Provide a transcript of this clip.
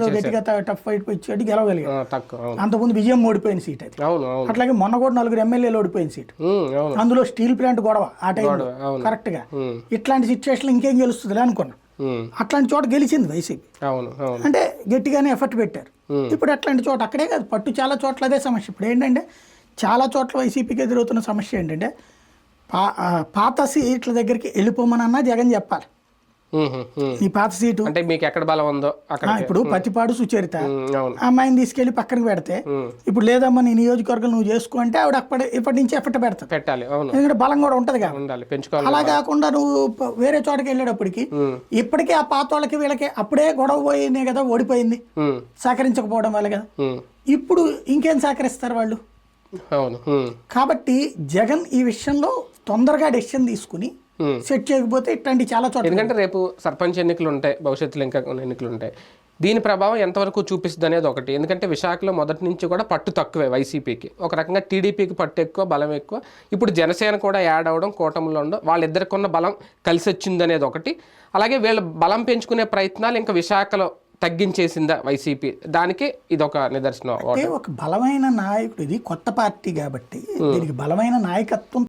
గట్టిగా tough fight ఇచ్చేటి గెలవగలిగారు. తక్కువ. అవును. అంతకుముందు విజయం ఓడిపోయిన సీట్ అది. అవును అవును అట్లాగే మొన్న కూడా 4 ఎమ్మెల్యేలు ఓడిపోయిన సీట్. అవును. అందులో స్టీల్ ప్లాంట్ గొడవ ఆ టైంలో అవును. కరెక్ట్ గా ఇట్లాంటి సిచ్యువేషన్ ఇంకేం గెలుస్తుంది అనుకున్నా. అట్లాంటి చోట గెలిచింది వైసీపీ. అవును అవును అంటే గట్టిగానే ఎఫర్ట్ పెట్టారు. ఇప్పుడు అట్లాంటి చోట అక్కడే కాదు, పట్టు చాలా చోట్ల అదే సమస్య. ఇప్పుడు ఏంటంటే చాలా చోట్ల వైసీపీకి ఎదురవుతున్న సమస్య ఏంటంటే పాత సీట్ల దగ్గరికి వెళ్ళిపోమనన్నా జగన్ చెప్పాలి. ఈ పాత సీటు అంటే మీకు ఎక్కడ బలం ఉందో అక్కడ. ఇప్పుడు పత్తిపాడు సుచరిత అవును. అమ్మాయిని తీసుకెళ్లి పక్కనకి పెడితే, ఇప్పుడు లేదమ్మా నీ నియోజకవర్గం నువ్వు చేసుకో అంటే ఆవిడ ఇప్పటి నుంచి ఎఫర్ట్ పెడతావు. పెట్టాలి. అవును. ఎందుకంటే బలం కూడా ఉంటది కదా, ఉండాలి, పెంచుకోవాలి. అలా కాకుండా నువ్వు వేరే చోటకి వెళ్ళేటప్పటికి ఇప్పటికే ఆ పాత వాళ్ళకి వీళ్ళకి అప్పుడే గొడవ పోయినే కదా, ఓడిపోయింది సహకరించకపోవడం వల్ల కదా. ఇప్పుడు ఇంకేం సహకరిస్తారు వాళ్ళు? అవును. కాబట్టి జగన్ ఈ విషయంలో తొందరగా డెసిషన్ తీసుకుని సెట్ చేయకపోతే ఇట్లాంటి చాలా చోట్ల, ఎందుకంటే రేపు సర్పంచ్ ఎన్నికలు ఉంటాయి, భవిష్యత్తులో ఇంకా ఎన్నికలు ఉంటాయి, దీని ప్రభావం ఎంతవరకు చూపిస్తుంది అనేది ఒకటి. ఎందుకంటే విశాఖలో మొదటి నుంచి కూడా పట్టు తక్కువే వైసీపీకి, ఒక రకంగా టీడీపీకి పట్టు ఎక్కువ, బలం ఎక్కువ. ఇప్పుడు జనసేన కూడా యాడ్ అవ్వడం, కూటమిలో ఉండడం, వాళ్ళిద్దరికి ఉన్న బలం కలిసి వచ్చింది అనేది ఒకటి. అలాగే వీళ్ళ బలం పెంచుకునే ప్రయత్నాలు ఇంకా విశాఖలో తగ్గించేసిందా వైసీపీ, దానికి ఇది ఒక నిదర్శనం. ఒక బలమైన నాయకుడు, ఇది కొత్త పార్టీ కాబట్టి దీనికి బలమైన నాయకత్వం